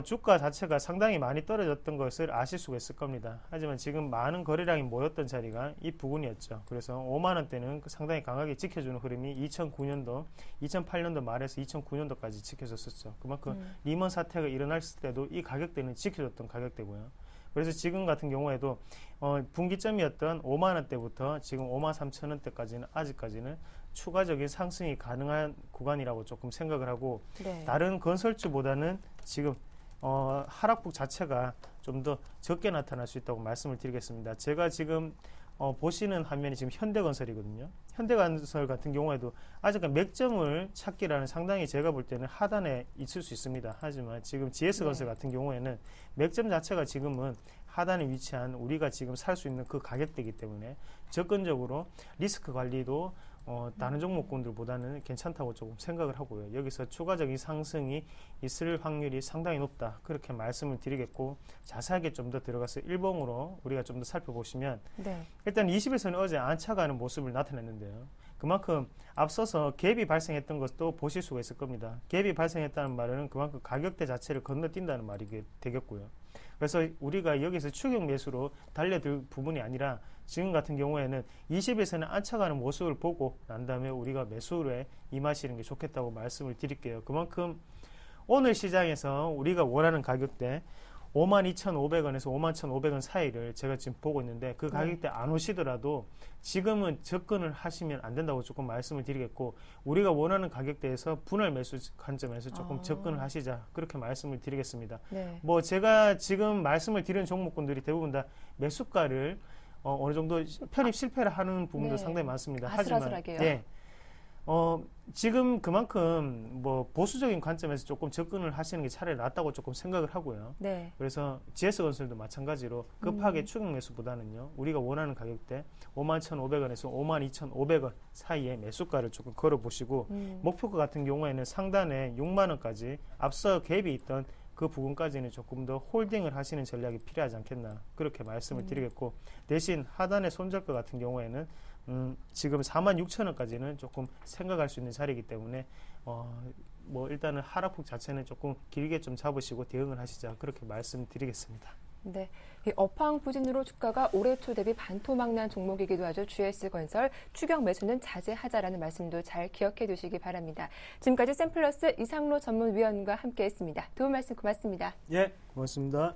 주가 자체가 상당히 많이 떨어졌던 것을 아실 수가 있을 겁니다. 하지만 지금 많은 거래량이 모였던 자리가 이 부분이었죠. 그래서 5만원대는 상당히 강하게 지켜주는 흐름이 2009년도, 2008년도 말에서 2009년도까지 지켜졌었죠. 그만큼 리먼 사태가 일어났을 때도 이 가격대는 지켜줬던 가격대고요. 그래서 지금 같은 경우에도 분기점이었던 5만원대부터 지금 53,000원대까지는 아직까지는 추가적인 상승이 가능한 구간이라고 조금 생각을 하고 네. 다른 건설주보다는 지금 하락폭 자체가 좀 더 적게 나타날 수 있다고 말씀을 드리겠습니다. 제가 지금 보시는 화면이 지금 현대건설이거든요. 현대건설 같은 경우에도 아직까지 맥점을 찾기라는 상당히 제가 볼 때는 하단에 있을 수 있습니다. 하지만 지금 GS건설 같은 경우에는 맥점 자체가 지금은 하단에 위치한 우리가 지금 살 수 있는 그 가격대이기 때문에 접근적으로 리스크 관리도 다른 종목군들보다는 괜찮다고 조금 생각을 하고요. 여기서 추가적인 상승이 있을 확률이 상당히 높다. 그렇게 말씀을 드리겠고 자세하게 좀 더 들어가서 일봉으로 우리가 좀 더 살펴보시면 네. 일단 20일선이 어제 안착하는 모습을 나타냈는데요. 그만큼 앞서서 갭이 발생했던 것도 보실 수가 있을 겁니다. 갭이 발생했다는 말은 그만큼 가격대 자체를 건너뛴다는 말이 되겠고요. 그래서 우리가 여기서 추격 매수로 달려들 부분이 아니라 지금 같은 경우에는 20일선에 안착하는 모습을 보고 난 다음에 우리가 매수에 임하시는 게 좋겠다고 말씀을 드릴게요. 그만큼 오늘 시장에서 우리가 원하는 가격대 52,500원에서 51,500원 사이를 제가 지금 보고 있는데 그 가격대 안 오시더라도 지금은 접근을 하시면 안 된다고 조금 말씀을 드리겠고 우리가 원하는 가격대에서 분할 매수 관점에서 조금 접근을 하시자 그렇게 말씀을 드리겠습니다. 네. 뭐 제가 지금 말씀을 드리는 종목군들이 대부분 다 매수가를 어느 정도 편입 실패를 하는 부분도 네. 상당히 많습니다. 아슬아슬하게요. 하지만 네. 지금 그만큼 뭐 보수적인 관점에서 조금 접근을 하시는 게 차라리 낫다고 조금 생각을 하고요. 네. 그래서 GS건설도 마찬가지로 급하게 추격 매수보다는요. 우리가 원하는 가격대 51,500원에서 52,500원 사이에 매수가를 조금 걸어보시고 목표가 같은 경우에는 상단에 6만원까지 앞서 갭이 있던 그 부분까지는 조금 더 홀딩을 하시는 전략이 필요하지 않겠나 그렇게 말씀을 드리겠고 대신 하단의 손절가 같은 경우에는 지금 46,000원까지는 조금 생각할 수 있는 자리이기 때문에 뭐 일단은 하락폭 자체는 조금 길게 좀 잡으시고 대응을 하시자 그렇게 말씀드리겠습니다. 네, 이 업황 부진으로 주가가 올해 초 대비 반토막 난 종목이기도 하죠. GS건설 추격 매수는 자제하자라는 말씀도 잘 기억해 두시기 바랍니다. 지금까지 샘플러스 이상로 전문위원과 함께했습니다. 도움 말씀 고맙습니다. 예, 고맙습니다.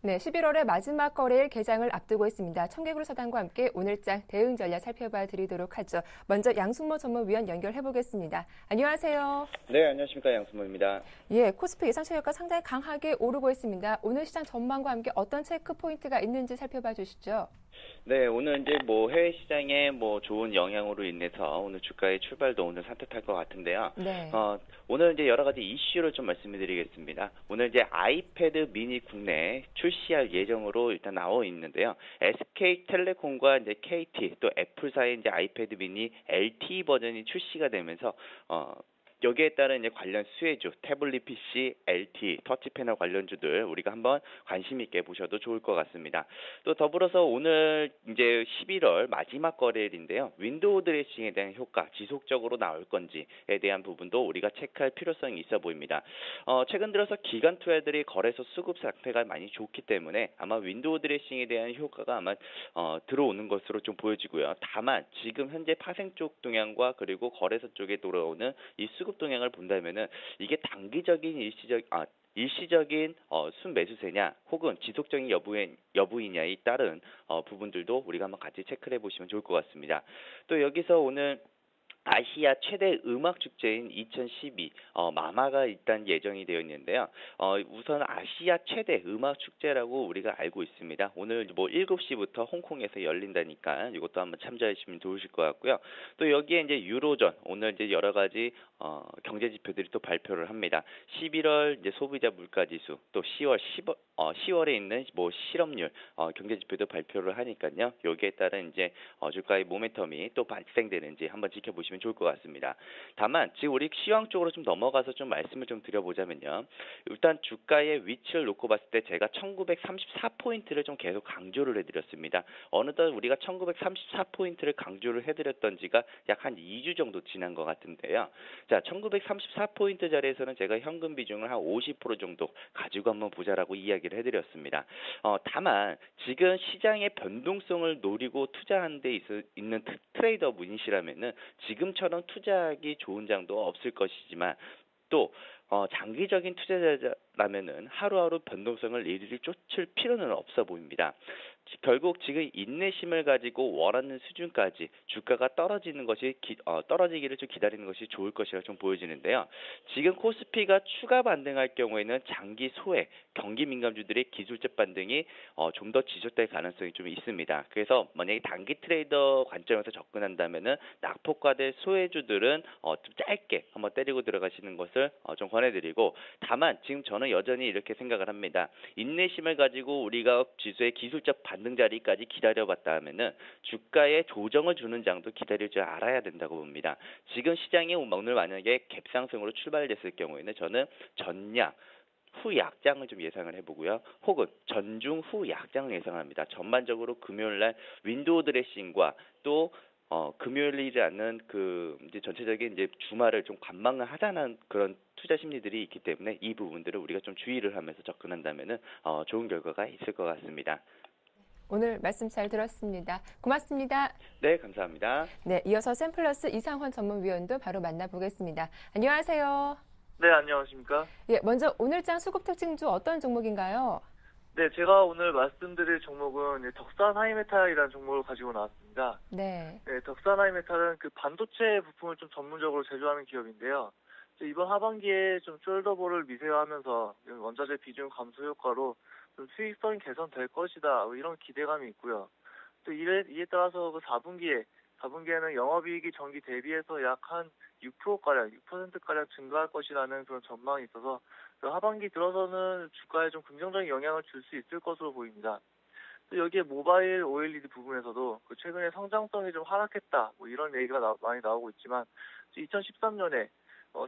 네, 11월의 마지막 거래일 개장을 앞두고 있습니다. 청개구리 사단과 함께 오늘장 대응 전략 살펴봐 드리도록 하죠. 먼저 양승모 전문위원 연결해 보겠습니다. 안녕하세요. 네, 안녕하십니까. 양승모입니다. 예, 코스피 예상 차익가 상당히 강하게 오르고 있습니다. 오늘 시장 전망과 함께 어떤 체크 포인트가 있는지 살펴봐 주시죠. 네, 오늘 이제 뭐 해외 시장에 뭐 좋은 영향으로 인해서 오늘 주가의 출발도 오늘 산뜻할 것 같은데요. 네. 오늘 이제 여러 가지 이슈를 좀 말씀드리겠습니다. 오늘 이제 아이패드 미니 국내에 출시할 예정으로 일단 나와 있는데요. SK텔레콤과 이제 KT 또 애플사의 이제 아이패드 미니 LTE 버전이 출시가 되면서 여기에 따른 이제 관련 수혜주, 태블릿 PC, LTE, 터치 패널 관련주들 우리가 한번 관심 있게 보셔도 좋을 것 같습니다. 또 더불어서 오늘 이제 11월 마지막 거래일인데요. 윈도우 드레싱에 대한 효과 지속적으로 나올 건지에 대한 부분도 우리가 체크할 필요성이 있어 보입니다. 최근 들어서 기관 투자들이 거래소 수급 상태가 많이 좋기 때문에 아마 윈도우 드레싱에 대한 효과가 아마 들어오는 것으로 좀 보여지고요. 다만 지금 현재 파생 쪽 동향과 그리고 거래소 쪽에 들어오는 이 수급 동향을 본다면은 이게 단기적인 일시적인 순매수세냐 혹은 지속적인 여부이냐에 따른 부분들도 우리가 한번 같이 체크를 해보시면 좋을 것 같습니다. 또 여기서 오늘 아시아 최대 음악 축제인 2012 마마가 일단 예정이 되어 있는데요. 우선 아시아 최대 음악 축제라고 우리가 알고 있습니다. 오늘 뭐 7시부터 홍콩에서 열린다니까 이것도 한번 참조하시면 좋으실 것 같고요. 또 여기에 이제 유로존 오늘 이제 여러 가지 경제 지표들이 또 발표를 합니다. 11월 이제 소비자 물가 지수 또 10월에 있는 뭐 실업률 경제 지표도 발표를 하니까요. 여기에 따른 이제 주가의 모멘텀이 또 발생되는지 한번 지켜보시면 좋을 것 같습니다. 다만 지금 우리 시황 쪽으로 좀 넘어가서 좀 말씀을 좀 드려보자면요. 일단 주가의 위치를 놓고 봤을 때 제가 1934포인트를 좀 계속 강조를 해드렸습니다. 어느덧 우리가 1934포인트를 강조를 해드렸던 지가 약 한 2주 정도 지난 것 같은데요. 자, 1934포인트 자리에서는 제가 현금 비중을 한 50% 정도 가지고 한번 보자라고 이야기를 해드렸습니다. 다만 지금 시장의 변동성을 노리고 투자하는 데 있는 트레이더 분이시라면은 지금처럼 투자하기 좋은 장도 없을 것이지만 또 장기적인 투자자라면은 하루하루 변동성을 일일이 쫓을 필요는 없어 보입니다. 결국 지금 인내심을 가지고 원하는 수준까지 주가가 떨어지기를 좀 기다리는 것이 좋을 것이라 좀 보여지는데요. 지금 코스피가 추가 반등할 경우에는 장기 소외, 경기 민감주들의 기술적 반등이 좀 더 지속될 가능성이 좀 있습니다. 그래서 만약에 단기 트레이더 관점에서 접근한다면은 낙폭과대 소외주들은 좀 짧게 한번 때리고 들어가시는 것을 좀 권해드리고, 다만 지금 저는 여전히 이렇게 생각을 합니다. 인내심을 가지고 우리가 지수의 기술적 반등 자리까지 기다려봤다 하면은 주가에 조정을 주는 장도 기다릴 줄 알아야 된다고 봅니다. 지금 시장이 오늘 만약에 갭상승으로 출발됐을 경우에는 저는 전약 후 약장을 좀 예상을 해보고요. 혹은 전중 후 약장을 예상합니다. 전반적으로 금요일날 윈도우 드레싱과 또 금요일이라는 이제 전체적인 이제 주말을 좀 관망을 하자는 그런 투자 심리들이 있기 때문에 이 부분들을 우리가 좀 주의를 하면서 접근한다면은 좋은 결과가 있을 것 같습니다. 오늘 말씀 잘 들었습니다. 고맙습니다. 네, 감사합니다. 네, 이어서 샘플러스 이상헌 전문위원도 바로 만나보겠습니다. 안녕하세요. 네, 안녕하십니까? 예, 먼저 오늘장 수급 특징주 어떤 종목인가요? 네, 제가 오늘 말씀드릴 종목은 덕산 하이메탈이라는 종목을 가지고 나왔습니다. 네. 네, 덕산 하이메탈은 반도체 부품을 좀 전문적으로 제조하는 기업인데요. 이번 하반기에 좀 숄더볼을 미세화하면서 원자재 비중 감소 효과로 좀 수익성이 개선될 것이다, 이런 기대감이 있고요. 또 이에 따라서 4분기에는 영업이익이 전기 대비해서 약 한 6%가량, 6%가량 증가할 것이라는 그런 전망이 있어서 하반기 들어서는 주가에 좀 긍정적인 영향을 줄 수 있을 것으로 보입니다. 또 여기에 모바일 OLED 부분에서도 최근에 성장성이 좀 하락했다, 이런 얘기가 많이 나오고 있지만 2013년에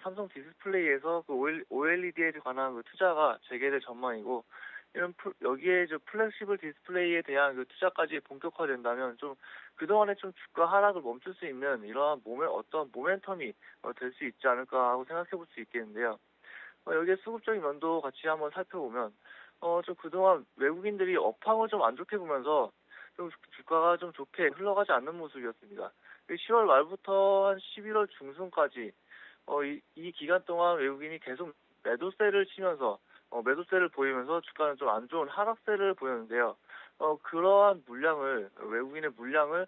삼성 디스플레이에서 OLED에 관한 투자가 재개될 전망이고, 여기에 플렉시블 디스플레이에 대한 투자까지 본격화된다면 좀 그동안에 좀 주가 하락을 멈출 수 있는 이러한 어떤 모멘텀이 될 수 있지 않을까 하고 생각해 볼 수 있겠는데요. 여기에 수급적인 면도 같이 한번 살펴보면 좀 그동안 외국인들이 업황을 좀 안 좋게 보면서 좀 주가가 좀 좋게 흘러가지 않는 모습이었습니다. 10월 말부터 한 11월 중순까지 이 기간 동안 외국인이 계속 매도세를 치면서 매도세를 보이면서 주가는 좀 안 좋은 하락세를 보였는데요. 그러한 외국인의 물량을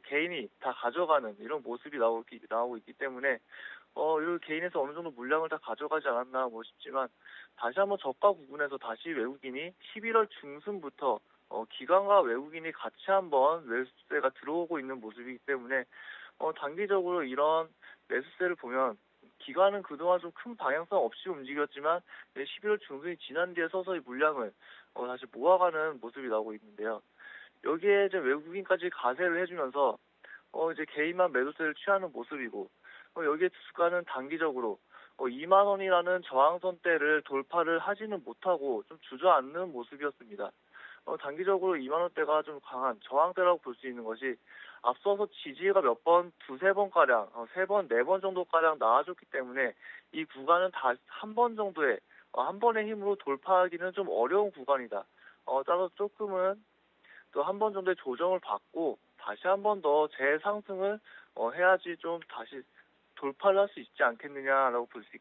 개인이 다 가져가는 이런 모습이 나오고 있기 때문에 이 개인에서 어느 정도 물량을 다 가져가지 않았나 싶지만, 다시 한번 저가 부분에서 다시 외국인이 11월 중순부터 기관과 외국인이 같이 한번 매수세가 들어오고 있는 모습이기 때문에 단기적으로 이런 매수세를 보면 기관은 그동안 좀 큰 방향성 없이 움직였지만 11월 중순이 지난 뒤에 서서히 물량을 다시 모아가는 모습이 나오고 있는데요. 여기에 이제 외국인까지 가세를 해주면서 이제 개인만 매도세를 취하는 모습이고 여기에 주가는 단기적으로 2만 원이라는 저항선대를 돌파를 하지는 못하고 좀 주저앉는 모습이었습니다. 단기적으로 2만 원대가 좀 강한 저항대라고 볼 수 있는 것이 앞서서 지지가 몇 번, 두세 번가량, 3번, 4번 정도가량 나와줬기 때문에 이 구간은 다 한 번 정도의, 한 번의 힘으로 돌파하기는 좀 어려운 구간이다. 따라서 조금은 또 한 번 정도의 조정을 받고 다시 한 번 더 재상승을 해야지 좀 다시 돌파를 할 수 있지 않겠느냐라고 볼 수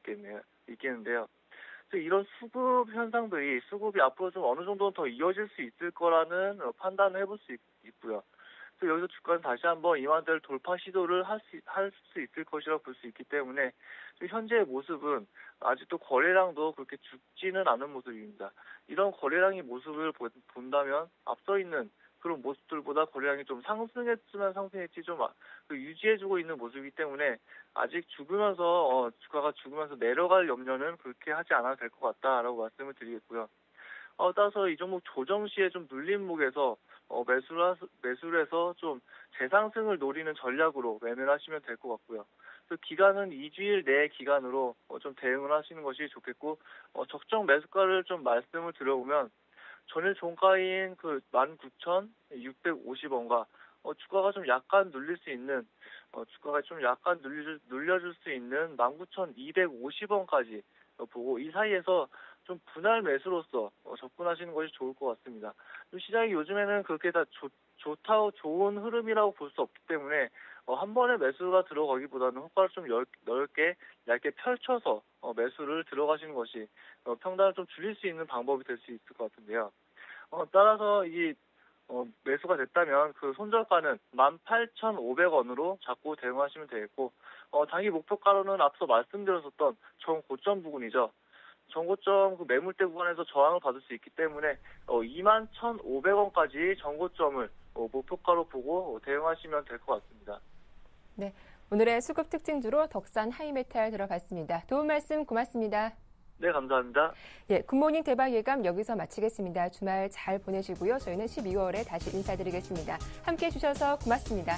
있겠는데요. 이런 수급 현상들이 수급이 앞으로 좀 어느 정도는 더 이어질 수 있을 거라는 판단을 해볼 수 있고요. 또 여기서 주가는 다시 한번 2만 원대를 돌파 시도를 할 수 있을 것이라고 볼 수 있기 때문에 현재의 모습은 아직도 거래량도 그렇게 죽지는 않은 모습입니다. 이런 거래량의 모습을 본다면 앞서 있는 그런 모습들보다 거래량이 좀 상승했지만 상승했지 좀 유지해주고 있는 모습이기 때문에 아직 주가가 죽으면서 내려갈 염려는 그렇게 하지 않아도 될 것 같다라고 말씀을 드리겠고요. 따라서 이 종목 조정 시에 좀 눌림목에서 매수를 해서 좀 재상승을 노리는 전략으로 매매를 하시면 될 것 같고요. 기간은 2주일 내 기간으로 좀 대응을 하시는 것이 좋겠고 적정 매수가를 좀 말씀을 드려보면 전일 종가인 19,650원과 주가가 좀 약간 눌릴 수 있는 주가가 좀 약간 눌려줄 수 있는 19,250원까지 보고 이 사이에서 좀 분할 매수로서 접근하시는 것이 좋을 것 같습니다. 시장이 요즘에는 그렇게 다 좋은 흐름이라고 볼 수 없기 때문에 한 번에 매수가 들어가기보다는 효과를 좀 넓게 얇게 펼쳐서 매수를 들어가시는 것이 평단을 좀 줄일 수 있는 방법이 될 수 있을 것 같은데요. 따라서 이 매수가 됐다면 그 손절가는 18,500원으로 잡고 대응하시면 되겠고 단기 목표가로는 앞서 말씀드렸었던 정고점 부근이죠. 정고점 그 매물대 구간에서 저항을 받을 수 있기 때문에 21,500원까지 정고점을 목표가로 보고 대응하시면 될 것 같습니다. 네, 오늘의 수급 특징주로 덕산 하이메탈 들어봤습니다. 도움 말씀 고맙습니다. 네, 감사합니다. 예, 굿모닝 대박 예감 여기서 마치겠습니다. 주말 잘 보내시고요. 저희는 12월에 다시 인사드리겠습니다. 함께해 주셔서 고맙습니다.